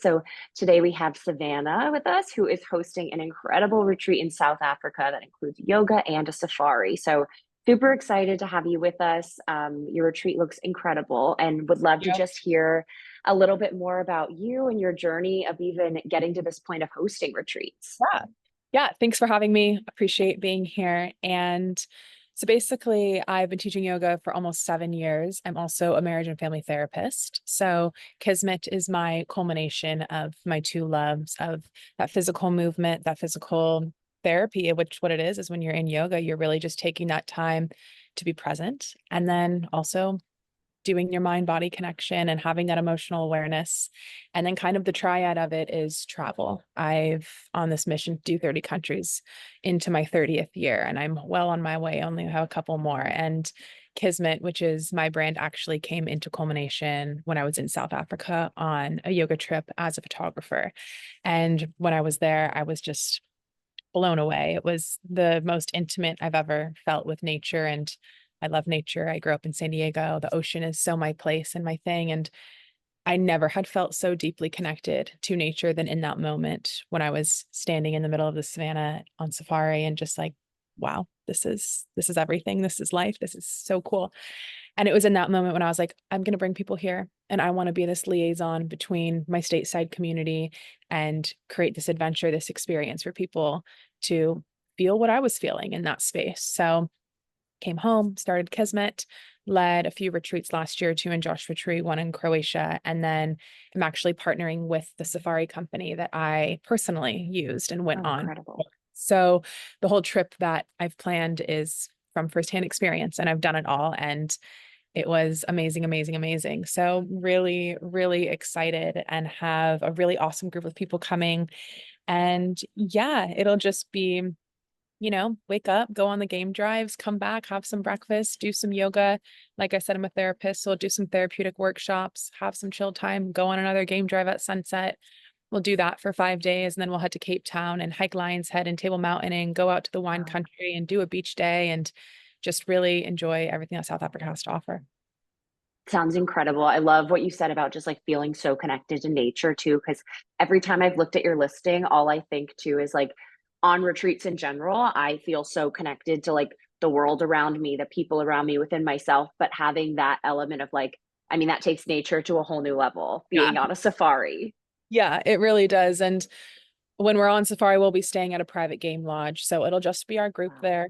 So today we have Savannah with us, who is hosting an incredible retreat in South Africa that includes yoga and a safari. So super excited to have you with us. Your retreat looks incredible and would love to Yep. just hear a little bit more about you and your journey of even getting to this point of hosting retreats. Yeah. Yeah. Thanks for having me. Appreciate being here. And so basically, I've been teaching yoga for almost 7 years. I'm also a marriage and family therapist. So Kismet is my culmination of my two loves of that physical movement, that physical therapy, which what it is when you're in yoga, you're really just taking that time to be present. And then also doing your mind body connection and having that emotional awareness. And then kind of the triad of it is travel. I've on this mission to do 30 countries into my 30th year, and I'm well on my way, only have a couple more. And Kismet, which is my brand, actually came into culmination when I was in South Africa on a yoga trip as a photographer. And when I was there, I was just blown away. It was the most intimate I've ever felt with nature. And I love nature. I grew up in San Diego. The ocean is so my place and my thing. And I never had felt so deeply connected to nature than in that moment when I was standing in the middle of the savannah on safari and just like, wow, this is everything. This is life. This is so cool. And it was in that moment when I was like, I'm going to bring people here and I want to be this liaison between my stateside community and create this adventure, this experience for people to feel what I was feeling in that space. So came home, started Kismet, led a few retreats last year, two in Joshua Tree, one in Croatia. And then I'm actually partnering with the safari company that I personally used and went Oh, on. incredible. So the whole trip that I've planned is from firsthand experience and I've done it all. And it was amazing, amazing, amazing. So really, really excited and have a really awesome group of people coming. And yeah, it'll just be, wake up, go on the game drives, come back, have some breakfast, do some yoga. Like I said, I'm a therapist, so I'll do some therapeutic workshops, have some chill time, go on another game drive at sunset. We'll do that for 5 days, and then we'll head to Cape Town and hike Lion's Head and Table Mountain and go out to the wine Wow. country and do a beach day and just really enjoy everything that South Africa has to offer. Sounds incredible. I love what you said about just like feeling so connected to nature too, because every time I've looked at your listing, all I think too is like on retreats in general, I feel so connected to like the world around me, the people around me, within myself, but having that element of like, I mean, that takes nature to a whole new level, Yeah. being on a safari. Yeah, it really does. And when we're on safari, we'll be staying at a private game lodge. So it'll just be our group Wow. there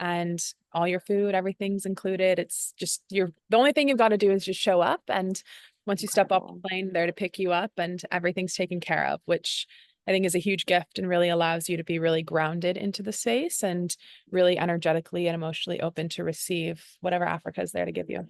and all your food, everything's included. It's just the only thing you've got to do is just show up. And once you step off Incredible. the plane, there to pick you up and everything's taken care of, which I think is a huge gift and really allows you to be really grounded into the space and really energetically and emotionally open to receive whatever Africa is there to give you.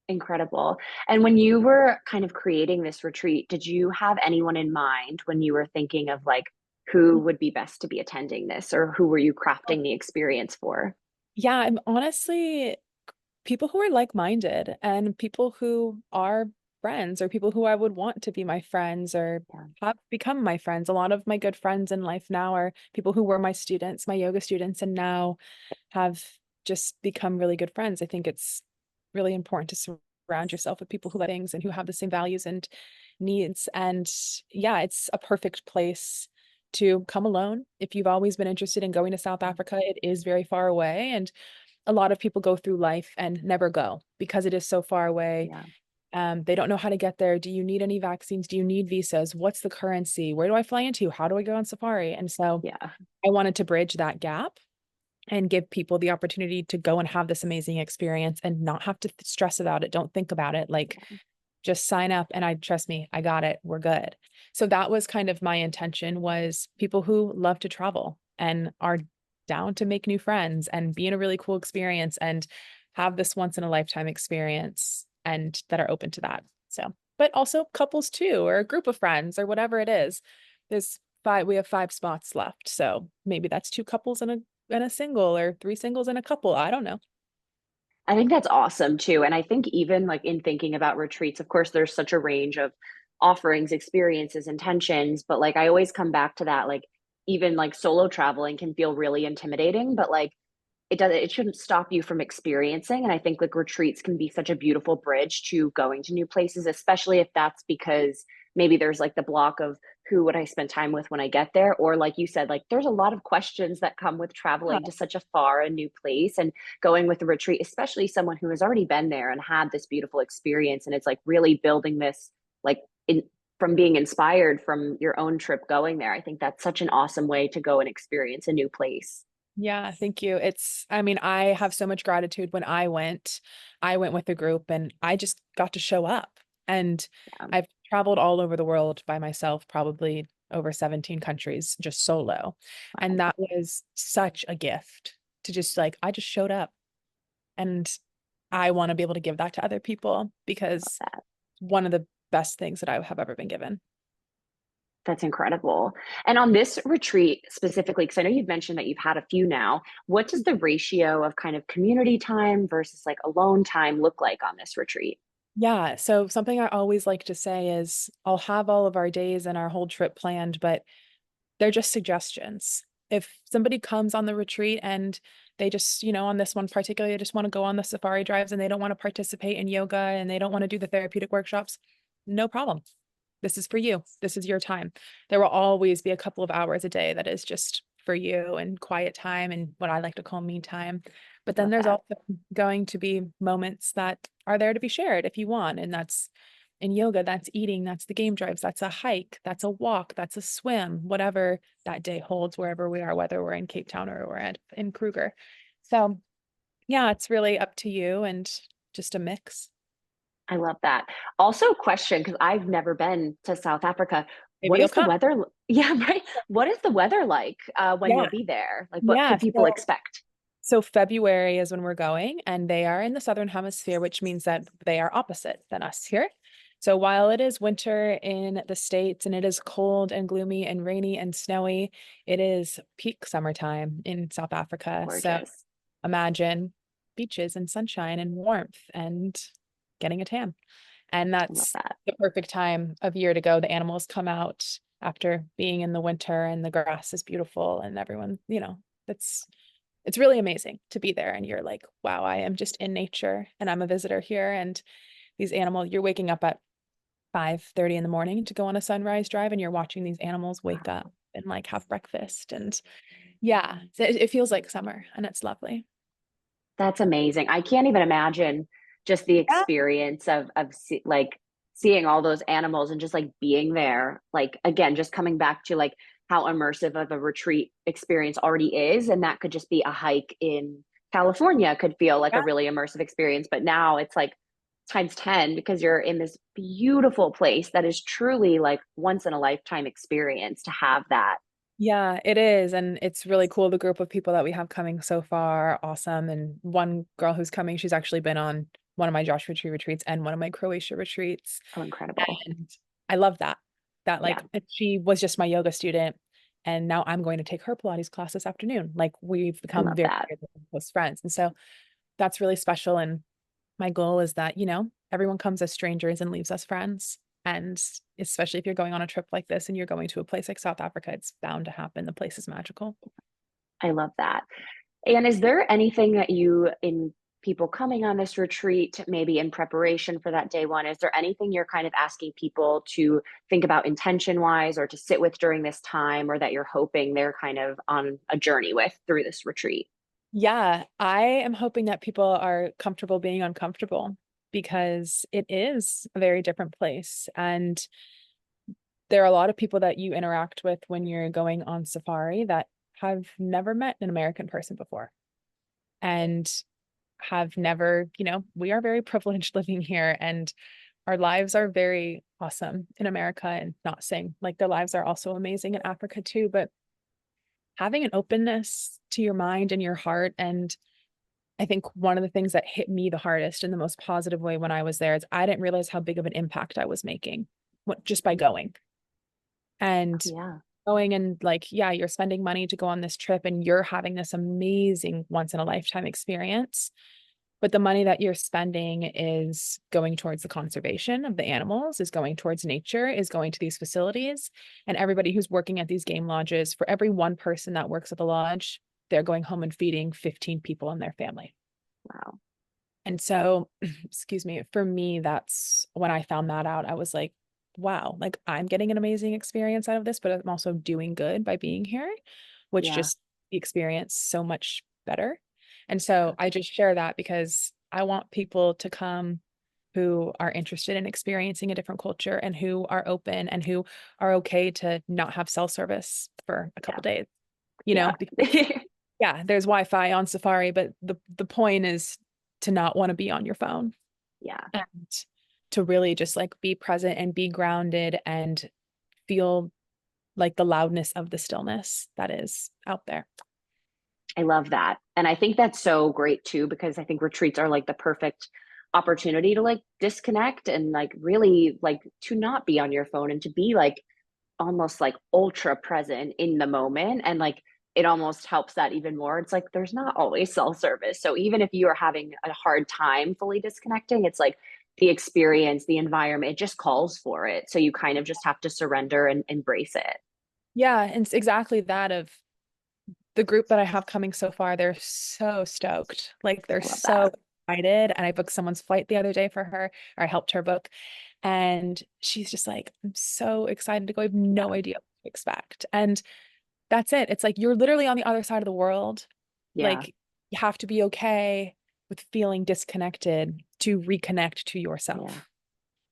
Incredible. And when you were kind of creating this retreat, did you have anyone in mind when you were thinking of like who would be best to be attending this, or who were you crafting the experience for? Yeah, I'm honestly people who are like-minded and people who are friends or people who I would want to be my friends or Yeah. have become my friends. A lot of my good friends in life now are people who were my students, my yoga students, and now have just become really good friends. I think it's really important to surround yourself with people who like things and who have the same values and needs. And yeah, it's a perfect place to come alone. If you've always been interested in going to South Africa, it is very far away. And a lot of people go through life and never go because it is so far away. Yeah. They don't know how to get there. Do you need any vaccines? Do you need visas? What's the currency? Where do I fly into? How do I go on safari? And so Yeah. I wanted to bridge that gap and give people the opportunity to go and have this amazing experience and not have to stress about it. Don't think about it. Like just sign up and I trust me, I got it. We're good. So that was kind of my intention was people who love to travel and are down to make new friends and be in a really cool experience and have this once in a lifetime experience and that are open to that. So, but also couples too, or a group of friends or whatever it is. We have 5 spots left. So maybe that's two couples and a single or three singles and a couple. I don't know. I think that's awesome too. And I think even like in thinking about retreats, of course, there's such a range of offerings, experiences, intentions, but like I always come back to that, like even like solo traveling can feel really intimidating, but like it shouldn't stop you from experiencing. And I think like retreats can be such a beautiful bridge to going to new places, especially if that's because maybe there's like the block of who would I spend time with when I get there? Or like you said, like there's a lot of questions that come with traveling to such a far and new place and going with a retreat, especially someone who has already been there and had this beautiful experience. And it's like really building this like in from being inspired from your own trip going there. I think that's such an awesome way to go and experience a new place. Yeah, thank you. I mean, I have so much gratitude when I went with a group and I just got to show up. And Yeah. I've traveled all over the world by myself, probably over 17 countries, just solo. And Wow. that was such a gift to just like, I just showed up and I want to be able to give that to other people Love because that. one of the best things that I have ever been given. That's incredible. And on this retreat specifically, because I know you've mentioned that you've had a few now, what does the ratio of kind of community time versus like alone time look like on this retreat? Yeah. So something I always like to say is I'll have all of our days and our whole trip planned, but they're just suggestions. If somebody comes on the retreat and they just, on this one particularly, they just want to go on the safari drives and they don't want to participate in yoga and they don't want to do the therapeutic workshops, no problem. This is for you. This is your time. There will always be a couple of hours a day that is just for you and quiet time and what I like to call me time. But then Love there's that. also going to be moments that are there to be shared if you want. And that's in yoga, that's eating, that's the game drives, that's a hike, that's a walk, that's a swim, whatever that day holds, wherever we are, whether we're in Cape Town or in Kruger. So yeah, it's really up to you and just a mix. I love that. Also, question, because I've never been to South Africa. Maybe What you'll is the come. weather? Yeah, right. What is the weather like when Yeah. you'll be there? Like, what Yeah. could people So expect? So February is when we're going, and they are in the Southern Hemisphere, which means that they are opposite than us here. So while it is winter in the States and it is cold and gloomy and rainy and snowy, it is peak summertime in South Africa. So Gorgeous. imagine beaches and sunshine and warmth and getting a tan. And I love that's that. the perfect time of year to go. The animals come out after being in the winter and the grass is beautiful and everyone, it's really amazing to be there and you're like, wow, I am just in nature and I'm a visitor here. And these animals, you're waking up at 5:30 in the morning to go on a sunrise drive and you're watching these animals wake Wow. up and like have breakfast. And yeah, it feels like summer and it's lovely. That's amazing. I can't even imagine just the Yeah. experience of like seeing all those animals and just like being there. Like again, just coming back to like how immersive of a retreat experience already is, and that could just be a hike in California could feel like Yeah. a really immersive experience, but now it's like times 10 because you're in this beautiful place that is truly like once in a lifetime experience to have that. Yeah, it is. And it's really cool. The group of people that we have coming so far are awesome. And one girl who's coming, she's actually been on one of my Joshua Tree retreats and one of my Croatia retreats. Oh, incredible. And I love that. That Yeah, like and she was just my yoga student. And now I'm going to take her Pilates class this afternoon. Like we've I become love very, that. very close friends. And so that's really special. And my goal is that, everyone comes as strangers and leaves as friends. And especially if you're going on a trip like this and you're going to a place like South Africa, it's bound to happen. The place is magical. I love that. And is there anything that you, in people coming on this retreat, maybe in preparation for that day one, is there anything you're kind of asking people to think about intention wise or to sit with during this time or that you're hoping they're kind of on a journey with through this retreat? Yeah, I am hoping that people are comfortable being uncomfortable because it is a very different place. And there are a lot of people that you interact with when you're going on safari that have never met an American person before and have never, we are very privileged living here and our lives are very awesome in America and not saying like their lives are also amazing in Africa too, but having an openness to your mind and your heart. And I think one of the things that hit me the hardest in the most positive way when I was there is I didn't realize how big of an impact I was making just by going. And Yeah. going and like, yeah, you're spending money to go on this trip and you're having this amazing once in a lifetime experience. But the money that you're spending is going towards the conservation of the animals, is going towards nature, is going to these facilities. And everybody who's working at these game lodges, for every one person that works at the lodge, they're going home and feeding 15 people and their family. Wow. And so, excuse me, for me, that's when I found that out. I was like, wow, like I'm getting an amazing experience out of this, but I'm also doing good by being here, which Yeah. just the experience so much better. And so I just share that because I want people to come who are interested in experiencing a different culture and who are open and who are okay to not have cell service for a couple Yeah. days, Yeah. because yeah, there's Wi-Fi on Safari, but the point is to not want to be on your phone Yeah. and to really just like be present and be grounded and feel like the loudness of the stillness that is out there. I love that. And I think that's so great too, because I think retreats are like the perfect opportunity to like disconnect and like really like to not be on your phone and to be like almost like ultra present in the moment. And like it almost helps that even more. It's like there's not always cell service. So even if you are having a hard time fully disconnecting, it's like the experience, the environment, it just calls for it. So you kind of just have to surrender and embrace it. Yeah, and it's exactly that of the group that I have coming so far, they're so stoked. Like they're I love so that. excited. And I booked someone's flight the other day for her, or I helped her book. And she's just like, I'm so excited to go. I have no Yeah. idea what to expect. And that's it. It's like you're literally on the other side of the world. Yeah. Like you have to be okay with feeling disconnected to reconnect to Yeah. yourself.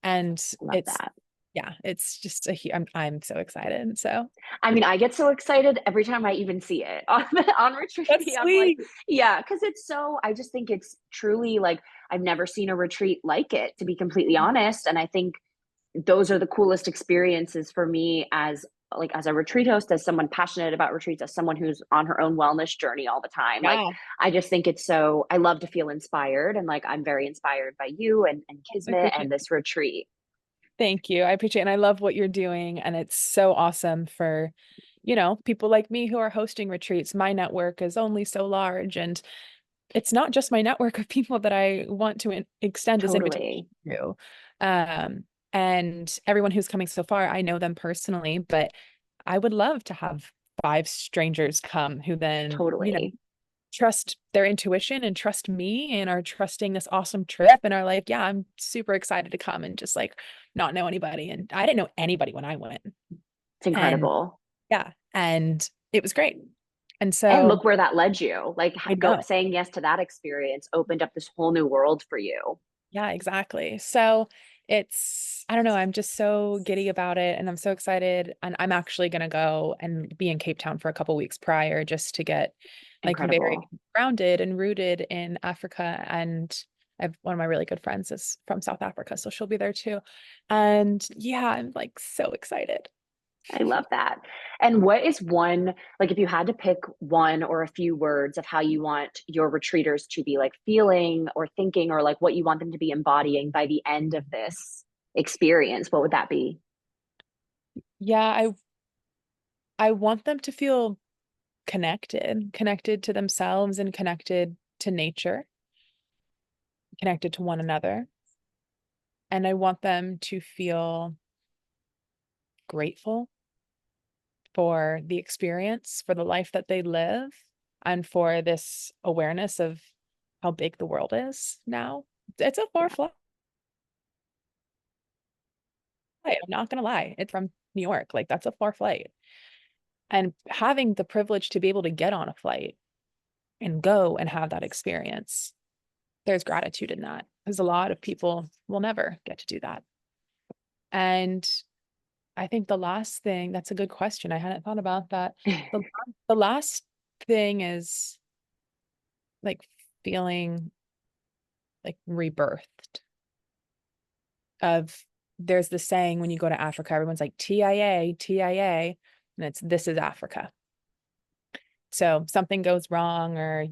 And I love it's that. yeah, it's just I'm so excited. So I mean, I get so excited every time I even see it on on retreat. that's I'm like, sweet. yeah, because it's so. I just think it's truly like I've never seen a retreat like it, to be completely honest. And I think those are the coolest experiences for me as like as a retreat host, as someone passionate about retreats, as someone who's on her own wellness journey all the time. Like Yeah, I just think it's so. I love to feel inspired, and like I'm very inspired by you and I Kismet appreciate and this retreat. Thank you. I appreciate it. And I love what you're doing. And it's so awesome for, people like me who are hosting retreats. My network is only so large. And it's not just my network of people that I want to extend this invitation Totally, to. Um, and everyone who's coming so far, I know them personally, but I would love to have five strangers come who then, totally. trust their intuition and trust me and are trusting this awesome trip and are like, yeah, I'm super excited to come and just like not know anybody. And I didn't know anybody when I went. It's And incredible. yeah, and it was great. And And so look where that led you. Like I go know. saying yes to that experience opened up this whole new world for you. Yeah, exactly. So I don't know, I'm just so giddy about it and I'm so excited. And I'm actually going to go and be in Cape Town for a couple weeks prior just to get like very Incredible. grounded and rooted in Africa. And I have one of my really good friends is from South Africa, so she'll be there too. And yeah, I'm like so excited. I love that. And what is one, like if you had to pick one or a few words of how you want your retreaters to be like feeling or thinking or like what you want them to be embodying by the end of this experience, what would that be? Yeah, I want them to feel connected to themselves and connected to nature, connected to one another. And I want them to feel grateful for the experience, for the life that they live, and for this awareness of how big the world is now. It's a far Yeah. flight. I'm not gonna lie. It's from New York. Like that's a far flight. And having the privilege to be able to get on a flight and go and have that experience, there's gratitude in that. Because a lot of people will never get to do that. And I think the last thing, that's a good question. I hadn't thought about that. The the last thing is like feeling like rebirthed of there's the saying when you go to Africa, everyone's like TIA, TIA, and it's this is Africa. So something goes wrong or,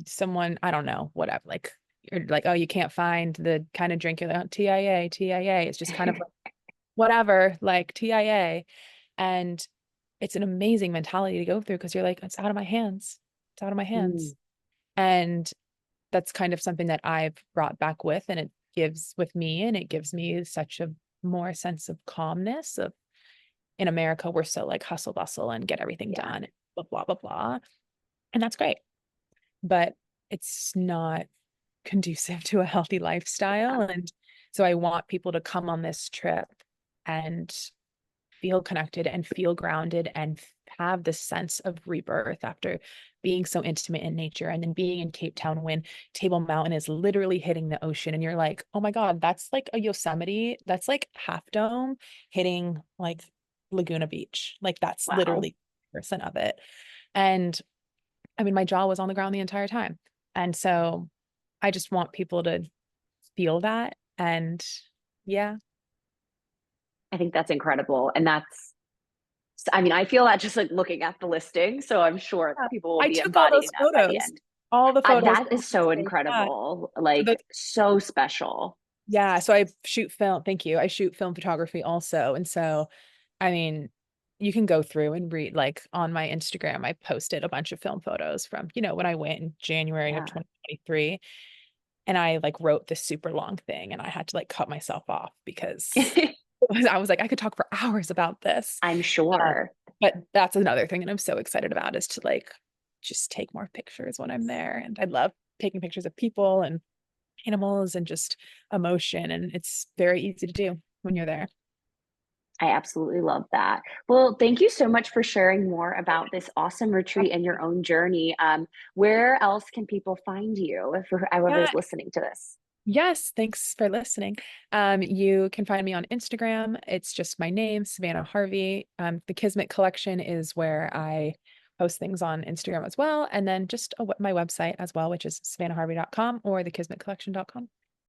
someone, I don't know, whatever, like you're like, oh, you can't find the kind of drink you're like, oh, TIA, TIA. It's just kind of like whatever, like TIA. And it's an amazing mentality to go through because you're like, it's out of my hands. It's out of my Mm, hands. And that's kind of something that I've brought back with and it gives with me and it gives me such a more sense of calmness of in America, we're so like hustle bustle and get everything yeah. done, blah, blah, blah, blah. And that's great. But it's not conducive to a healthy Yeah. lifestyle. And So I want people to come on this trip and feel connected and feel grounded and have this sense of rebirth after being so intimate in nature, and then being in Cape Town when Table Mountain is literally hitting the ocean and you're like, oh my God, that's like a Yosemite, that's like Half Dome hitting like Laguna Beach. Like that's Wow. literally percent of it. And I mean, my jaw was on the ground the entire time. And so I just want people to feel that. And yeah, I think that's incredible. And I mean, I feel that just like looking at the listing. So I'm sure yeah. people will I be took all embodying those that by the photos, end. all the photos. That is so Yeah. incredible. So those Like, so special. Yeah, so I shoot film. Thank you. I shoot film photography also. And so, I mean, you can go through and read, like on my Instagram, I posted a bunch of film photos from, when I went in January of Yeah. 2023. And I like wrote this super long thing and I had to like cut myself off because I was like, I could talk for hours about this. I'm Um, sure. but that's another thing that I'm so excited about, is to like just take more pictures when I'm there. And I love taking pictures of people and animals and just emotion. And it's very easy to do when you're there. I absolutely love that. Well, thank you so much for sharing more about this awesome retreat and your own journey. Where else can people find you if Yeah. whoever's listening to this? Yes. Thanks for listening. You can find me on Instagram. It's just my name, Savanah Harvey. The Kismet Collection is where I post things on Instagram as well. And then just my website as well, which is savannahharvey.com or thekismetcollection.com.